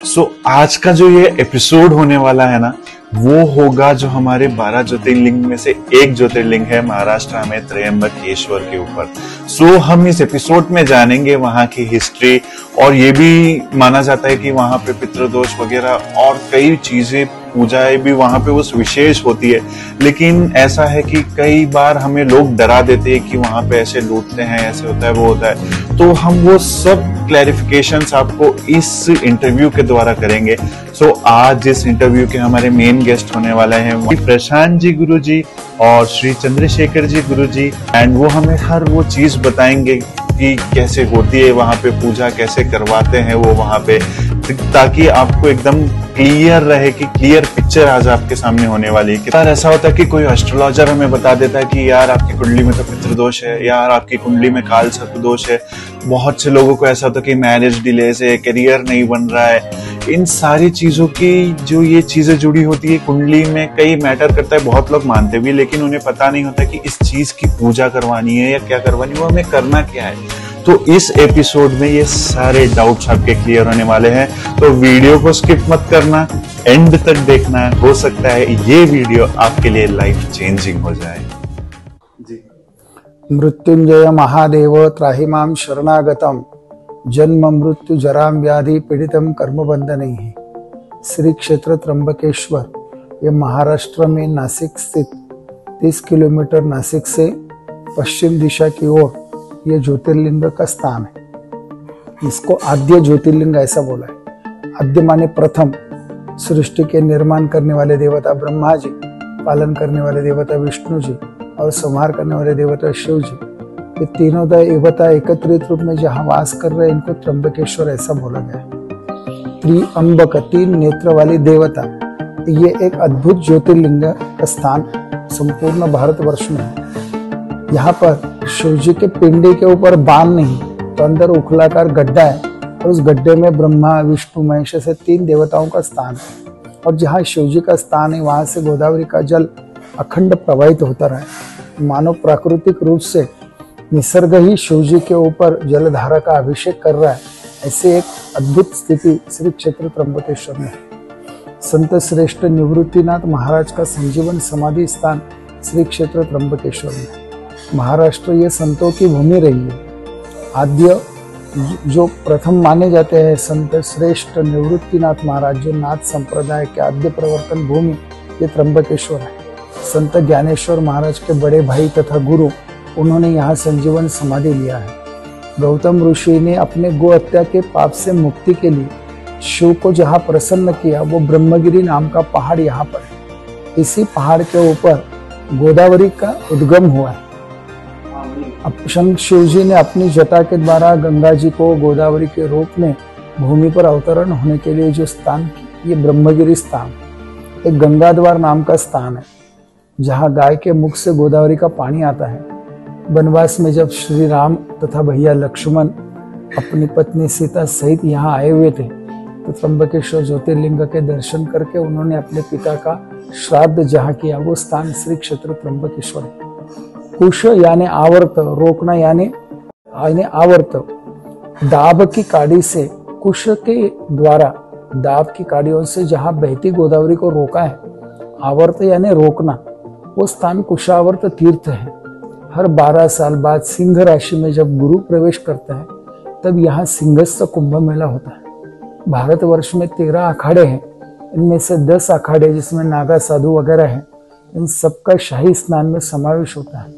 आज का जो ये एपिसोड होने वाला है ना, वो होगा जो हमारे 12 ज्योतिर्लिंग में से एक ज्योतिर्लिंग है महाराष्ट्र में त्र्यंबकेश्वर के ऊपर। हम इस एपिसोड में जानेंगे वहां की हिस्ट्री, और ये भी माना जाता है कि वहां पे पितृदोष वगैरह और कई चीजें, पूजाएं भी वहां पे उस विशेष होती है। लेकिन ऐसा है कि कई बार हमें लोग डरा देते हैं कि वहां पे ऐसे लूटते हैं, ऐसे होता है, वो होता है। तो हम वो सब क्लैरिफिकेशंस आपको इस इंटरव्यू के द्वारा करेंगे। आज इस इंटरव्यू के हमारे मेन गेस्ट होने वाले हैं प्रशांत जी गुरुजी और श्री चंद्रशेखर जी गुरुजी, एंड वो हमें हर वो चीज बताएंगे कि कैसे होती है वहां पे पूजा, कैसे करवाते हैं वो वहां पे, ताकि आपको एकदम क्लियर रहे कि क्लियर पिक्चर आज आपके सामने होने वाली है। यार ऐसा होता है कि कोई एस्ट्रोलॉजर हमें बता देता है कि यार आपकी कुंडली में तो पितृदोष है, यार आपकी कुंडली में काल सर्प दोष है। बहुत से लोगों को ऐसा होता है कि मैरिज डिलेस है, करियर नहीं बन रहा है। इन सारी चीजों की जो ये चीजें जुड़ी होती है कुंडली में, कई मैटर करता है। बहुत लोग मानते भी, लेकिन उन्हें पता नहीं होता कि इस चीज की पूजा करवानी है या क्या करवानी है, वो हमें करना क्या है। तो इस एपिसोड में ये सारे डाउट्स आपके क्लियर होने वाले हैं। तो वीडियो को स्किप मत करना, एंड तक देखना। हो सकता है ये वीडियो आपके लिए लाइफ चेंजिंग हो जाए। जी। मृत्युंजय महादेव त्राहिमाम शरणागतम जन्म मृत्यु जराम व्याधि पीड़ितम कर्म बंधनैः। श्री क्षेत्र त्र्यंबकेश्वर ये महाराष्ट्र में नासिक स्थित 30 किलोमीटर नासिक से पश्चिम दिशा की ओर ये ज्योतिर्लिंग का स्थान है। इसको आद्य ज्योतिर्लिंग ऐसा बोला है। आद्य माने प्रथम। सृष्टि के निर्माण करने वाले देवता ब्रह्मा जी, पालन करने वाले देवता विष्णु जी और संहार करने वाले देवता शिव जी, ये तीनों देवता एकत्रित रूप में जहाँ वास कर रहे हैं, इनको त्र्यंबकेश्वर ऐसा बोला गया है। त्रिअंबक, 3 नेत्र वाली देवता, ये एक अद्भुत ज्योतिर्लिंग का स्थान संपूर्ण भारतवर्ष में है। यहाँ पर शिव जी के पिंडी के ऊपर बाण नहीं, तो अंदर उखलाकार गड्ढा है, और उस गड्ढे में ब्रह्मा विष्णु महेश से 3 देवताओं का स्थान है। और जहाँ शिव जी का स्थान है, वहां से गोदावरी का जल अखंड प्रवाहित होता रहा है। मानव प्राकृतिक रूप से निसर्ग ही शिव जी के ऊपर जलधारा का अभिषेक कर रहा है। ऐसे एक अद्भुत स्थिति श्री क्षेत्र त्र्यंबकेश्वर में है। संत श्रेष्ठ निवृत्तिनाथ महाराज का संजीवन समाधि स्थान श्री क्षेत्र त्र्यंबकेश्वर में है। महाराष्ट्र ये संतों की भूमि रही है। आद्य जो प्रथम माने जाते हैं संत श्रेष्ठ निवृत्तिनाथ महाराज, जो नाथ संप्रदाय के आद्य प्रवर्तन भूमि ये त्र्यंबकेश्वर है। संत ज्ञानेश्वर महाराज के बड़े भाई तथा गुरु, उन्होंने यहाँ संजीवन समाधि लिया है। गौतम ऋषि ने अपने गो हत्या के पाप से मुक्ति के लिए शिव को जहाँ प्रसन्न किया, वो ब्रह्मगिरी नाम का पहाड़ यहाँ पर है। इसी पहाड़ के ऊपर गोदावरी का उद्गम हुआ है। शिव जी ने अपनी जटा के द्वारा गंगा जी को गोदावरी के रूप में भूमि पर अवतरण होने के लिए जो स्थान, ये ब्रह्मगिरी स्थान एक गंगाद्वार नाम का स्थान है, जहाँ गाय के मुख से गोदावरी का पानी आता है। वनवास में जब श्री राम तथा भैया लक्ष्मण अपनी पत्नी सीता सहित यहाँ आए हुए थे, तो त्र्यंबकेश्वर ज्योतिर्लिंग के दर्शन करके उन्होंने अपने पिता का श्राद्ध जहाँ किया, वो स्थान श्री क्षेत्र त्र्यंबकेश्वर है। कुश यानी आवर्त, रोकना यानी आवर्त। दाब की काड़ी से, कुश के द्वारा दाब की काड़ियों से जहां बहती गोदावरी को रोका है, आवर्त यानी रोकना, वो स्थान कुशावर्त तीर्थ है। हर 12 साल बाद सिंह राशि में जब गुरु प्रवेश करता है, तब यहाँ सिंहस्थ कुंभ मेला होता है। भारतवर्ष में 13 अखाड़े हैं। इनमें से 10 अखाड़े जिसमें नागा साधु वगैरह हैं, इन सबका शाही स्नान में समावेश होता है।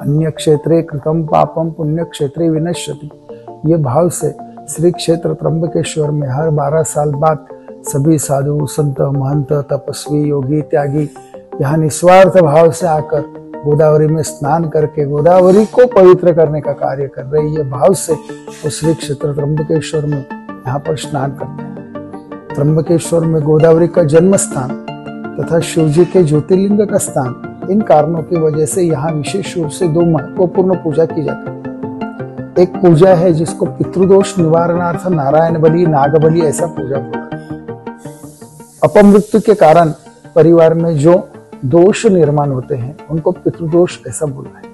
अन्य क्षेत्रे कृतम पापम पुण्य क्षेत्रे विनश्यति, ये भाव से श्री क्षेत्र त्र्यंबकेश्वर में हर 12 साल बाद सभी साधु संत महंत तपस्वी योगी त्यागी यहाँ निस्वार्थ भाव से आकर गोदावरी में स्नान करके गोदावरी को पवित्र करने का कार्य कर रहे। ये भाव से वो श्री क्षेत्र त्र्यंबकेश्वर में यहाँ पर स्नान करते हैं। त्र्यंबकेश्वर में गोदावरी का जन्म स्थान तथा शिव जी के ज्योतिर्लिंग का स्थान, इन कारणों की वजह से यहाँ विशेष रूप से 2 महत्वपूर्ण पूजा की जाती है। एक पूजा है जिसको पितृदोष निवारणार्थ नारायण बलि, नाग बलि ऐसा पूजा बोला है। अपमृत्यु के कारण परिवार में जो दोष निर्माण होते हैं, उनको पितृदोष ऐसा बोला है।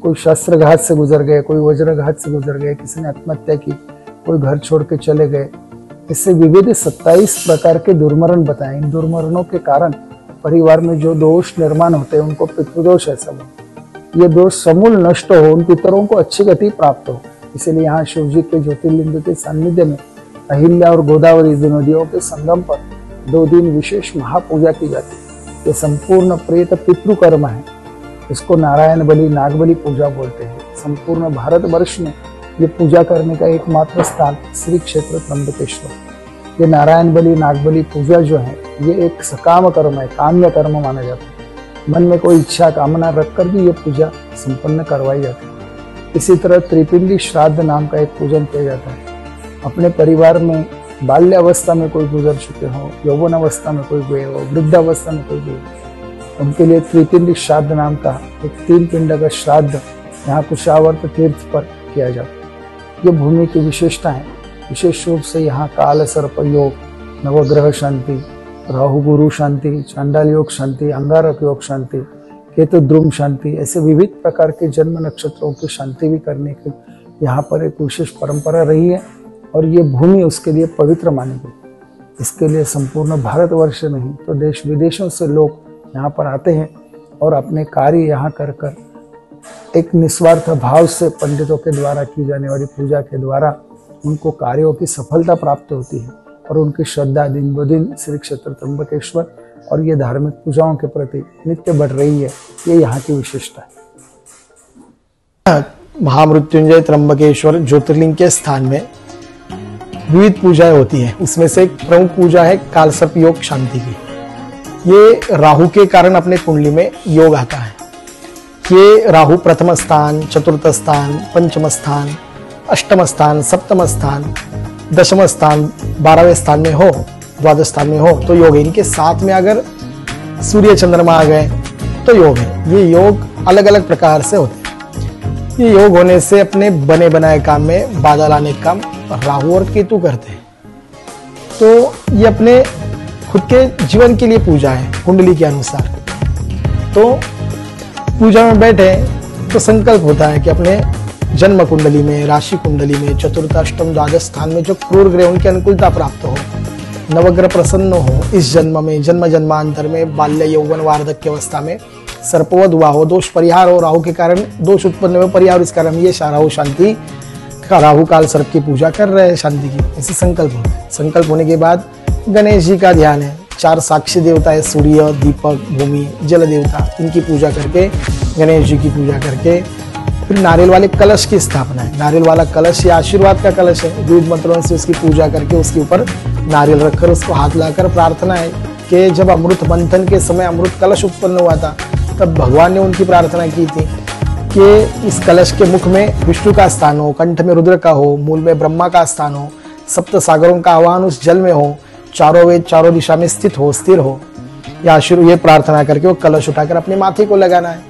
कोई शस्त्रघात से गुजर गए, कोई वज्रघात से गुजर गए, किसी ने आत्महत्या की, कोई घर छोड़ के चले गए, इससे विविध 27 प्रकार के दुर्मरण बताए। इन दुर्मरणों के कारण परिवार में जो दोष निर्माण होते हैं उनको पितृदोष ऐसा बोलते। ये दोष समूल नष्ट हो, उन पितरों को अच्छी गति प्राप्त हो। इसीलिए यहाँ शिव जी के ज्योतिर्लिंग के सानिध्य में अहिल्या और गोदावरी नदियों के संगम पर 2 दिन विशेष महापूजा की जाती है। ये संपूर्ण प्रेत पितृकर्म है। इसको नारायण बलि, नागबली पूजा बोलते हैं। संपूर्ण भारतवर्ष में ये पूजा करने का एकमात्र स्थान श्री क्षेत्र त्र्यंबकेश्वर। ये नारायण बलि, नागबली पूजा जो है ये एक सकाम कर्म है, काम्य कर्म माना जाता है। मन में कोई इच्छा कामना रखकर भी ये पूजा संपन्न करवाई जाती है। इसी तरह त्रिपिंडी श्राद्ध नाम का एक पूजन किया जाता है। अपने परिवार में बाल्यावस्था में कोई गुजर चुके हो, यौवन अवस्था में कोई गए हो, वृद्धावस्था में कोई गए हो, उनके लिए त्रिपिंडी श्राद्ध नाम का एक 3 पिंड का श्राद्ध यहाँ कुशावर्त तीर्थ पर किया जाता है। ये भूमि की विशेषता है। विशेष रूप से यहाँ काल सर्प योग, नवग्रह शांति, राहु गुरु शांति, चांडाल योग शांति, अंगारक योग शांति, केतु द्रुम शांति, ऐसे विविध प्रकार के जन्म नक्षत्रों की शांति भी करने की यहाँ पर एक विशेष परंपरा रही है और ये भूमि उसके लिए पवित्र मानी गई। इसके लिए संपूर्ण भारतवर्ष नहीं तो देश विदेशों से लोग यहाँ पर आते हैं और अपने कार्य यहाँ कर कर एक निस्वार्थ भाव से पंडितों के द्वारा की जाने वाली पूजा के द्वारा उनको कार्यों की सफलता प्राप्त होती है और उनकी श्रद्धा दिन ब दिन श्री क्षेत्र त्र्यंबकेश्वर और ये धार्मिक पूजाओं के प्रति नित्य बढ़ रही है। ये यहाँ की विशेषता है। महामृत्युंजय त्र्यंबकेश्वर ज्योतिर्लिंग के स्थान में विविध पूजाएं होती हैं। उसमें से एक प्रमुख पूजा है कालसर्प योग शांति की। ये राहु के कारण अपने कुंडली में योग आता है। ये राहु प्रथम स्थान, चतुर्थ स्थान, पंचम स्थान, अष्टम स्थान, सप्तम स्थान, दशम स्थान, 12वें स्थान में हो, द्वादश स्थान में हो तो योग है। इनके साथ में अगर सूर्य चंद्रमा आ गए तो योग है। ये योग अलग अलग प्रकार से होते हैं। ये योग होने से अपने बने बनाए काम में बाधा लाने का काम राहु और केतु करते हैं। तो ये अपने खुद के जीवन के लिए पूजा है कुंडली के अनुसार। तो पूजा में बैठे तो संकल्प होता है कि अपने जन्म कुंडली में, राशि कुंडली में, चतुर्थ, अष्टम, द्वादश स्थान में जो क्रूर ग्रह उनकी अनुकूलता प्राप्त हो, नवग्रह प्रसन्न हो, इस जन्म में, जन्म जन्मांतर में, बाल्य यौवन वार्धक्य अवस्था में सर्पवध हुआ हो, दोष परिहार हो, राहु के कारण दोष उत्पन्न हुए परिहार, इस कारण ये राहु शांति का राहु काल सर्प की पूजा कर रहे हैं शांति की। ऐसे संकल्प होता है। संकल्प होने के बाद गणेश जी का ध्यान है। 4 साक्षी देवता है, सूर्य, दीपक, भूमि, जल देवता, इनकी पूजा करके, गणेश जी की पूजा करके फिर नारियल वाले कलश की स्थापना है। नारियल वाला कलश ये आशीर्वाद का कलश है। दूध मंत्रों से उसकी पूजा करके उसके ऊपर नारियल रखकर उसको हाथ लाकर प्रार्थना है कि जब अमृत मंथन के समय अमृत कलश उत्पन्न हुआ था तब भगवान ने उनकी प्रार्थना की थी कि इस कलश के मुख में विष्णु का स्थान हो, कंठ में रुद्र का हो, मूल में ब्रह्मा का स्थान हो, सप्त सागरों का आह्वान उस जल में हो, चारों वेद चारों दिशा में स्थित हो, स्थिर हो। या ये प्रार्थना करके वो कलश उठाकर अपने माथे को लगाना है।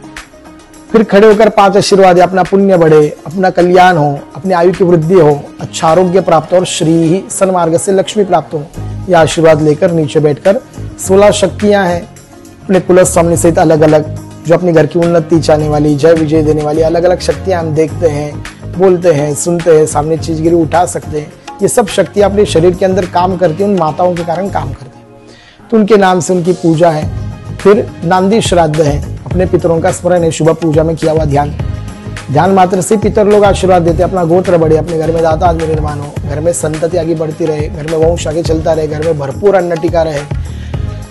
फिर खड़े होकर 5 आशीर्वाद, अपना पुण्य बढ़े, अपना कल्याण हो, अपनी आयु की वृद्धि हो, अच्छा आरोग्य प्राप्त हो और श्री ही सन्मार्ग से लक्ष्मी प्राप्त हो। यह आशीर्वाद लेकर नीचे बैठकर 16 शक्तियां हैं अपने कुल स्वामी सहित अलग अलग, जो अपने घर की उन्नति चाहने वाली, जय विजय देने वाली अलग अलग शक्तियां हम देखते हैं, बोलते हैं, सुनते हैं, सामने चीज गिरी उठा सकते हैं। ये सब शक्तियां अपने शरीर के अंदर काम करती हैं, उन माताओं के कारण काम करती हैं। तो उनके नाम से उनकी पूजा है। फिर नांदी श्राद्ध है, अपने पितरों का स्मरण है, शुभ पूजा में किया हुआ ध्यान मात्र से पितर लोग आशीर्वाद देते हैं। अपना गोत्र बढ़े, अपने घर में दाता आदमी निर्माण हो, घर में संतति आगे बढ़ती रहे, घर में वंश आगे चलता रहे, घर में भरपूर अन्न टिका रहे,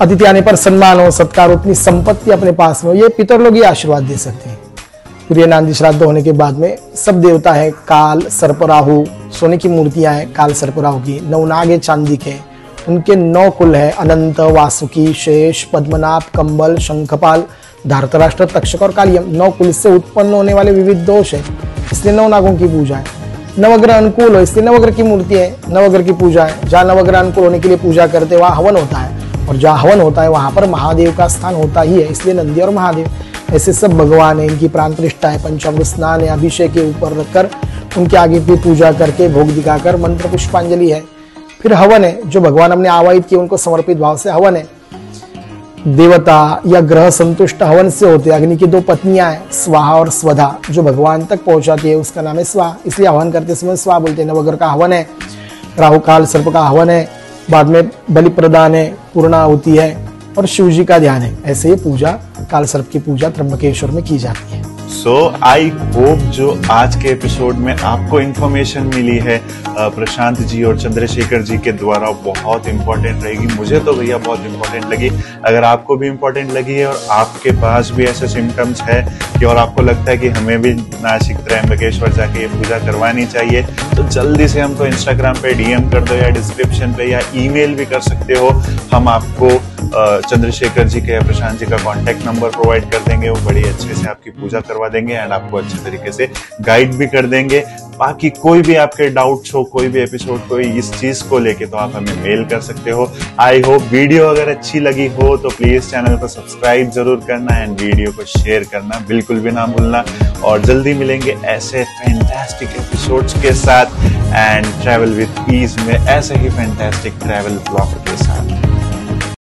अतिथि आने पर सम्मान हो, सत्कार हो, अपनी संपत्ति अपने पास में हो, ये पितर लोग ये आशीर्वाद दे सकते हैं। फिर ये नांदी श्राद्ध होने के बाद में सब देवता है, काल सर्प राहु, सोने की मूर्तियां हैं काल सर्प राहु की, 9 नाग है चांदी के, उनके 9 कुल है, अनंत, वासुकी, शेष, पद्मनाभ, कंबल, शंखपाल, धारतराष्ट्र, तक्षक और कालियम। 9 कुल से उत्पन्न होने वाले विविध दोष है, इसलिए 9 नागों की पूजा है। नवग्रह अनुकूल हो, इसलिए नवग्रह की मूर्ति है, नवग्रह की पूजा है। जहाँ नवग्रह अनुकूल होने के लिए पूजा करते वहाँ हवन होता है, और जहाँ हवन होता है वहां पर महादेव का स्थान होता ही है, इसलिए नंदी और महादेव ऐसे सब भगवान है। इनकी प्राण प्रतिष्ठा है, पंचामृत स्नान है, अभिषेक के ऊपर रखकर उनके आगे भी पूजा करके भोग दिखाकर मंत्र पुष्पांजलि है। फिर हवन है, जो भगवान हमने आवाहित किए उनको समर्पित भाव से हवन है। देवता या ग्रह संतुष्ट हवन से होते हैं। अग्नि की 2 पत्नियां हैं, स्वाहा और स्वधा, जो भगवान तक पहुंचाती है उसका नाम है स्वाहा, इसलिए हवन करते समय स्वाहा बोलते हैं। नवग्रह का हवन है, राहु काल सर्प का आह्वान है, बाद में बलि प्रदान है, पूर्णाहुति है और शिव जी का ध्यान है। ऐसे ये पूजा, काल सर्प की पूजा त्र्यंबकेश्वर में की जाती है। सो आई होप जो आज के एपिसोड में आपको इंफॉर्मेशन मिली है प्रशांत जी और चंद्रशेखर जी के द्वारा बहुत इंपॉर्टेंट रहेगी। मुझे तो भैया बहुत इंपॉर्टेंट लगी। अगर आपको भी इंपॉर्टेंट लगी है और आपके पास भी ऐसे सिम्टम्स है कि और आपको लगता है कि हमें भी नासिक त्र्यंबकेश्वर जाके ये पूजा करवानी चाहिए, तो जल्दी से हमको इंस्टाग्राम पे डीएम कर दो या डिस्क्रिप्शन पे या ईमेल भी कर सकते हो। हम आपको चंद्रशेखर जी के या प्रशांत जी का कॉन्टेक्ट नंबर प्रोवाइड कर देंगे। वो बड़ी अच्छे से आपकी पूजा करवा देंगे एंड आपको अच्छे तरीके से गाइड भी कर देंगे। बाकी कोई भी आपके डाउट्स हो, कोई भी एपिसोड, कोई इस चीज को लेके, तो आप हमें मेल कर सकते हो। आई होप वीडियो अगर अच्छी लगी हो तो प्लीज चैनल को सब्सक्राइब जरूर करना एंड वीडियो को शेयर करना बिल्कुल भी ना भूलना। और जल्दी मिलेंगे ऐसे फैंटास्टिक एपिसोड्स के साथ एंड ट्रैवल विद पीस में ऐसे ही फैंटास्टिक ट्रैवल ब्लॉग के साथ।